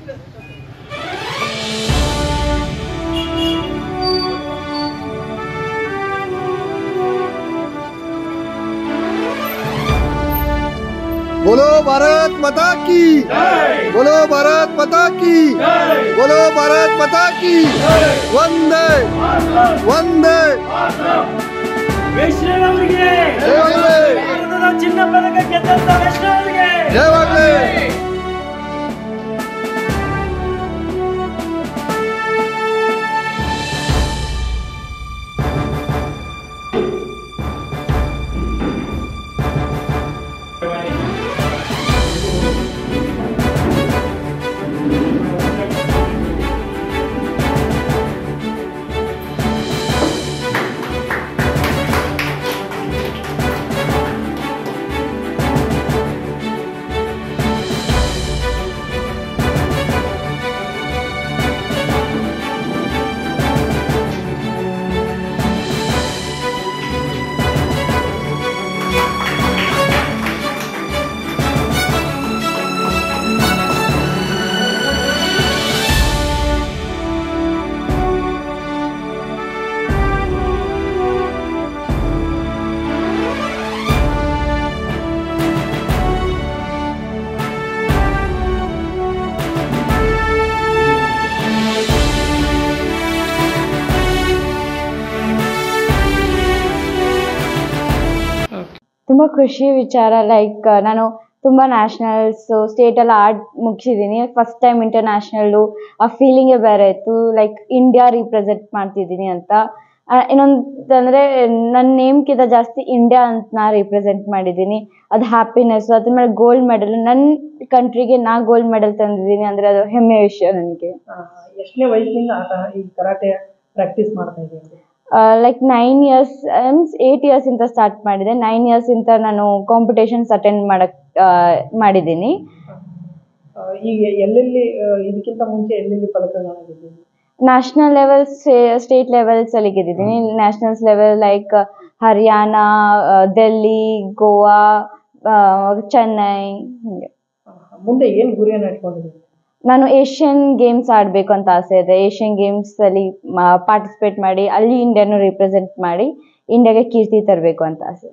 बोलो भारत माता की, बोलो भारत माता की, बोलो भारत माता की, वंदे वंदे। ವೈಷ್ಣವರಿಗೆ ಭಾರತದ ಚಿನ್ನ ಪದಕ ಗೆದ್ದಂತ ವೈಷ್ಣವರಿಗೆ ಜಯವಾಗಲಿ। ತುಂಬ ಖುಷಿ ವಿಚಾರ. ಲೈಕ್ ನಾನು ತುಂಬ ನ್ಯಾಷನಲ್ಸು ಸ್ಟೇಟೆಲ್ಲ ಆಡಿ ಮುಗಿಸಿದ್ದೀನಿ. ಫಸ್ಟ್ ಟೈಮ್ ಇಂಟರ್ನ್ಯಾಷನಲ್ಲು ಆ ಫೀಲಿಂಗೇ ಬೇರೆ ಇತ್ತು. ಲೈಕ್ ಇಂಡಿಯಾ ರಿಪ್ರೆಸೆಂಟ್ ಮಾಡ್ತಿದ್ದೀನಿ ಅಂತ. ಇನ್ನೊಂದಂದರೆ ನನ್ನ ನೇಮ್ಗಿಂತ ಜಾಸ್ತಿ ಇಂಡಿಯಾ ಅಂತ ನಾ ರಿಪ್ರೆಸೆಂಟ್ ಮಾಡಿದ್ದೀನಿ. ಅದು ಹ್ಯಾಪಿನೆಸ್ಸು. ಅದ್ರ ಮೇಲೆ ಗೋಲ್ಡ್ ಮೆಡಲ್, ನನ್ನ ಕಂಟ್ರಿಗೆ ನಾ ಗೋಲ್ಡ್ ಮೆಡಲ್ ತಂದಿದ್ದೀನಿ ಅಂದರೆ ಅದು ಹೆಮ್ಮೆಯ ವಿಷಯ ನನಗೆ. ಎಷ್ಟನೇ ವಯಸ್ಸಿನಿಂದ ಈ ಕರಾಟೆ ಪ್ರಾಕ್ಟೀಸ್ ಮಾಡ್ತಾ ಇದ್ದೀನಿ? ಲೈಕ್ 9 years 8 years ಇಂದ ಸ್ಟಾರ್ಟ್ ಮಾಡಿದೆ. 9 years ಇಂದ ನಾನು ಕಾಂಪಿಟೇಷನ್ಸ್ ಅಟೆಂಡ್ ಮಾಡಿದ್ದೀನಿ. ಈಗ ಎಲ್ಲೆಲ್ಲಿ ಇದಕ್ಕಿಂತ ಮುಂಚೆ ಎಲ್ಲೆಲ್ಲಿ ಪದಕಗಳನ್ನ ಗೆದ್ದಿದ್ದೀನಿ? ನ್ಯಾಷನಲ್ ಲೆವೆಲ್, ಸ್ಟೇಟ್ ಲೆವೆಲ್ಸಲ್ಲಿ ಗೆದ್ದಿದ್ದೀನಿ. Nationals level like Haryana, Delhi, Goa, Chennai ಹೀಗೆ. ಮುಂದೆ ಏನು ಗುರಿಯನ್ನು ಇಟ್ಕೊಂಡಿದ್ದೀನಿ? ನಾನು ಏಷ್ಯನ್ ಗೇಮ್ಸ್ ಆಡಬೇಕು ಅಂತ ಆಸೆ ಇದೆ. ಏಷ್ಯನ್ ಗೇಮ್ಸಲ್ಲಿ ಪಾರ್ಟಿಸಿಪೇಟ್ ಮಾಡಿ ಅಲ್ಲಿ ಇಂಡಿಯಾನು ರಿಪ್ರೆಸೆಂಟ್ ಮಾಡಿ ಇಂಡಿಯಾಗೆ ಕೀರ್ತಿ ತರಬೇಕು ಅಂತ ಆಸೆ.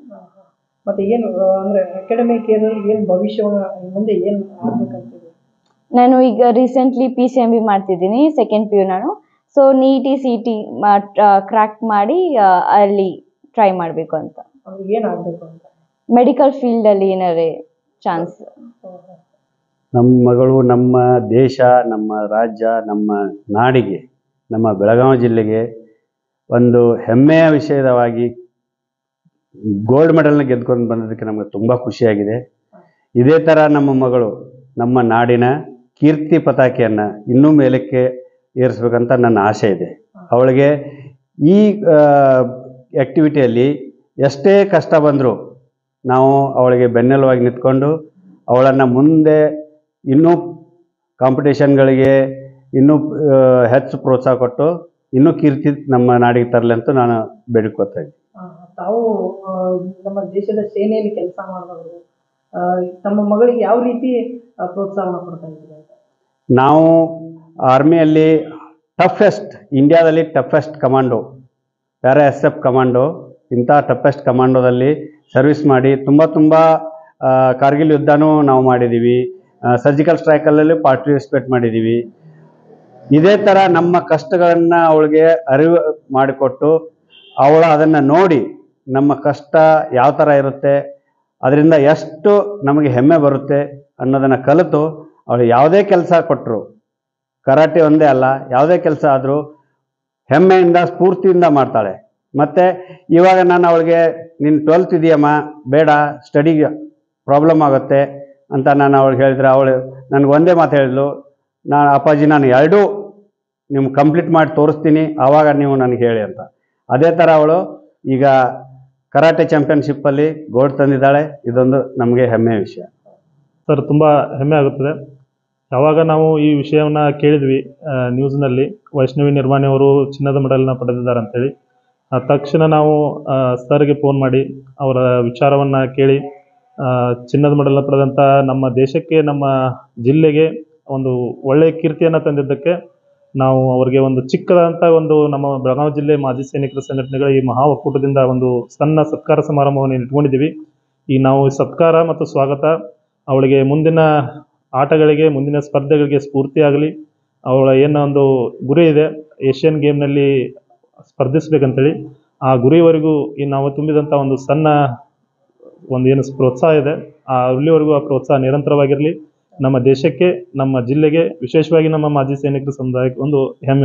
ಮತ್ತು ಏನು ಅಂದರೆ ಅಕಾಡೆಮಿಕ್ ಇಯರಲ್ಲಿ ಏನು ಭವಿಷ್ಯವನ್ನು ಮುಂದೆ ಏನು ಆಗಬೇಕಂತಿದೆ? ನಾನು ಈಗ ರೀಸೆಂಟ್ಲಿ PCMB ಮಾಡ್ತಿದ್ದೀನಿ, ಸೆಕೆಂಡ್ PU ನಾನು. ಸೊ NEET CET ಕ್ರ್ಯಾಕ್ ಮಾಡಿ ಅಲ್ಲಿ ಟ್ರೈ ಮಾಡಬೇಕು ಅಂತ. ಏನು ಆಗಬೇಕು ಅಂತ? ಮೆಡಿಕಲ್ ಫೀಲ್ಡಲ್ಲಿ ಏನಾರೇ ಚಾನ್ಸ್. ನಮ್ಮ ಮಗಳು ನಮ್ಮ ದೇಶ, ನಮ್ಮ ರಾಜ್ಯ, ನಮ್ಮ ನಾಡಿಗೆ, ನಮ್ಮ ಬೆಳಗಾವಿ ಜಿಲ್ಲೆಗೆ ಒಂದು ಹೆಮ್ಮೆಯ ವಿಷಯವಾಗಿ ಗೋಲ್ಡ್ ಮೆಡಲ್ನ ಗೆದ್ಕೊಂಡು ಬಂದದಕ್ಕೆ ನಮಗೆ ತುಂಬ ಖುಷಿಯಾಗಿದೆ. ಇದೇ ಥರ ನಮ್ಮ ಮಗಳು ನಮ್ಮ ನಾಡಿನ ಕೀರ್ತಿ ಪತಾಕೆಯನ್ನು ಇನ್ನೂ ಮೇಲಕ್ಕೆ ಏರಿಸ್ಬೇಕಂತ ನನ್ನ ಆಸೆ ಇದೆ. ಅವಳಿಗೆ ಈ ಆ್ಯಕ್ಟಿವಿಟಿಯಲ್ಲಿ ಎಷ್ಟೇ ಕಷ್ಟ ಬಂದರೂ ನಾವು ಅವಳಿಗೆ ಬೆನ್ನೆಲುವಾಗಿ ನಿಂತ್ಕೊಂಡು ಅವಳನ್ನು ಮುಂದೆ ಇನ್ನೂ ಕಾಂಪಿಟೇಷನ್ಗಳಿಗೆ ಇನ್ನೂ ಹೆಚ್ಚು ಪ್ರೋತ್ಸಾಹ ಕೊಟ್ಟು ಇನ್ನೂ ಕೀರ್ತಿ ನಮ್ಮ ನಾಡಿಗೆ ತರಲಿ ಅಂತ ನಾನು ಬೇಡಿಕೊಳ್ತಾ ಇದ್ದೀನಿ. ತಾವು ನಮ್ಮ ದೇಶದ ಸೇನೆಯಲ್ಲಿ ಕೆಲಸ ಮಾಡಿದವರು ತಮ್ಮ ಮಗಳಿಗೆ ಯಾವ ರೀತಿ ಪ್ರೋತ್ಸಾಹವನ್ನು ಕೊಡ್ತಾ ಇದ್ದೀರಿ ಅಂತ? ನಾವು ಆರ್ಮಿಯಲ್ಲಿ ಇಂಡಿಯಾದಲ್ಲಿ toughest commando, para SF commando, ಇಂಥ ಟಫೆಸ್ಟ್ ಕಮಾಂಡೋದಲ್ಲಿ ಸರ್ವಿಸ್ ಮಾಡಿ ತುಂಬ ಕಾರ್ಗಿಲ್ ಯುದ್ಧನೂ ನಾವು ಮಾಡಿದ್ದೀವಿ. ಸರ್ಜಿಕಲ್ ಸ್ಟ್ರೈಕಲ್ಲಿ ಪಾರ್ಟಿಸಿಪೇಟ್ ಮಾಡಿದ್ದೀವಿ. ಇದೇ ಥರ ನಮ್ಮ ಕಷ್ಟಗಳನ್ನು ಅವಳಿಗೆ ಅರಿವು ಮಾಡಿಕೊಟ್ಟು ಅವಳು ಅದನ್ನು ನೋಡಿ ನಮ್ಮ ಕಷ್ಟ ಯಾವ ಥರ ಇರುತ್ತೆ, ಅದರಿಂದ ಎಷ್ಟು ನಮಗೆ ಹೆಮ್ಮೆ ಬರುತ್ತೆ ಅನ್ನೋದನ್ನು ಕಲಿತು ಅವಳು ಯಾವುದೇ ಕೆಲಸ ಕೊಟ್ಟರು, ಕರಾಟೆ ಒಂದೇ ಅಲ್ಲ, ಯಾವುದೇ ಕೆಲಸ ಆದರೂ ಹೆಮ್ಮೆಯಿಂದ ಸ್ಫೂರ್ತಿಯಿಂದ ಮಾಡ್ತಾಳೆ. ಮತ್ತು ಇವಾಗ ನಾನು ಅವಳಿಗೆ ನೀನು 12th ಇದೆಯಮ್ಮ, ಬೇಡ ಸ್ಟಡಿಗೆ ಪ್ರಾಬ್ಲಮ್ ಆಗುತ್ತೆ ಅಂತ ನಾನು ಅವಳಿಗೆ ಹೇಳಿದ್ರೆ ಅವಳು ನನಗೆ ಒಂದೇ ಮಾತು ಹೇಳಿದ್ಲು, ಅಪ್ಪಾಜಿ ನಾನು ಎರಡೂ ನಿಮ್ಗೆ ಕಂಪ್ಲೀಟ್ ಮಾಡಿ ತೋರಿಸ್ತೀನಿ, ಆವಾಗ ನೀವು ನನಗೆ ಹೇಳಿ ಅಂತ. ಅದೇ ಥರ ಅವಳು ಈಗ ಕರಾಟೆ ಚಾಂಪಿಯನ್ಶಿಪ್ಪಲ್ಲಿ ಗೋಲ್ಡ್ ತಂದಿದ್ದಾಳೆ. ಇದೊಂದು ನಮಗೆ ಹೆಮ್ಮೆಯ ವಿಷಯ ಸರ್. ತುಂಬ ಹೆಮ್ಮೆ ಆಗುತ್ತದೆ. ಯಾವಾಗ ನಾವು ಈ ವಿಷಯವನ್ನು ಕೇಳಿದ್ವಿ ನ್ಯೂಸ್ನಲ್ಲಿ, ವೈಷ್ಣವಿ ನಿರ್ಮಾಣಿ ಅವರು ಚಿನ್ನದ ಮೆಡಲ್ನ ಪಡೆದಿದ್ದಾರೆ ಅಂಥೇಳಿ, ತಕ್ಷಣ ನಾವು ಸರ್ಗೆ ಫೋನ್ ಮಾಡಿ ಅವರ ವಿಚಾರವನ್ನು ಕೇಳಿ ಚಿನ್ನದ ಮೆಡಲ್ನ ಪಡೆದಂಥ ನಮ್ಮ ದೇಶಕ್ಕೆ, ನಮ್ಮ ಜಿಲ್ಲೆಗೆ ಒಂದು ಒಳ್ಳೆಯ ಕೀರ್ತಿಯನ್ನು ತಂದಿದ್ದಕ್ಕೆ ನಾವು ಅವರಿಗೆ ಒಂದು ಚಿಕ್ಕದಂಥ ಒಂದು ನಮ್ಮ ಬೆಳಗಾವಿ ಜಿಲ್ಲೆ ಮಾಜಿ ಸೈನಿಕರ ಸಂಘಟನೆಗಳ ಈ ಮಹಾ ಒಕ್ಕೂಟದಿಂದ ಒಂದು ಸಣ್ಣ ಸತ್ಕಾರ ಸಮಾರಂಭವನ್ನು ಇಟ್ಕೊಂಡಿದ್ದೀವಿ. ಈ ನಾವು ಸತ್ಕಾರ ಮತ್ತು ಸ್ವಾಗತ ಅವಳಿಗೆ ಮುಂದಿನ ಆಟಗಳಿಗೆ, ಮುಂದಿನ ಸ್ಪರ್ಧೆಗಳಿಗೆ ಸ್ಫೂರ್ತಿಯಾಗಲಿ. ಅವಳ ಏನೋ ಒಂದು ಗುರಿ ಇದೆ, ಏಷ್ಯನ್ ಗೇಮ್ನಲ್ಲಿ ಸ್ಪರ್ಧಿಸ್ಬೇಕಂತೇಳಿ. ಆ ಗುರಿವರೆಗೂ ಈ ನಾವು ತುಂಬಿದಂಥ ಒಂದು ಸಣ್ಣ ಒಂದು ಏನು ಪ್ರೋತ್ಸಾಹ ಇದೆ, ಅಲ್ಲಿವರೆಗೂ ಆ ಪ್ರೋತ್ಸಾಹ ನಿರಂತರವಾಗಿರಲಿ. ನಮ್ಮ ದೇಶಕ್ಕೆ, ನಮ್ಮ ಜಿಲ್ಲೆಗೆ, ವಿಶೇಷವಾಗಿ ನಮ್ಮ ಮಾಜಿ ಸೈನಿಕರ ಸಮುದಾಯಕ್ಕೆ ಒಂದು ಹೆಮ್ಮೆ.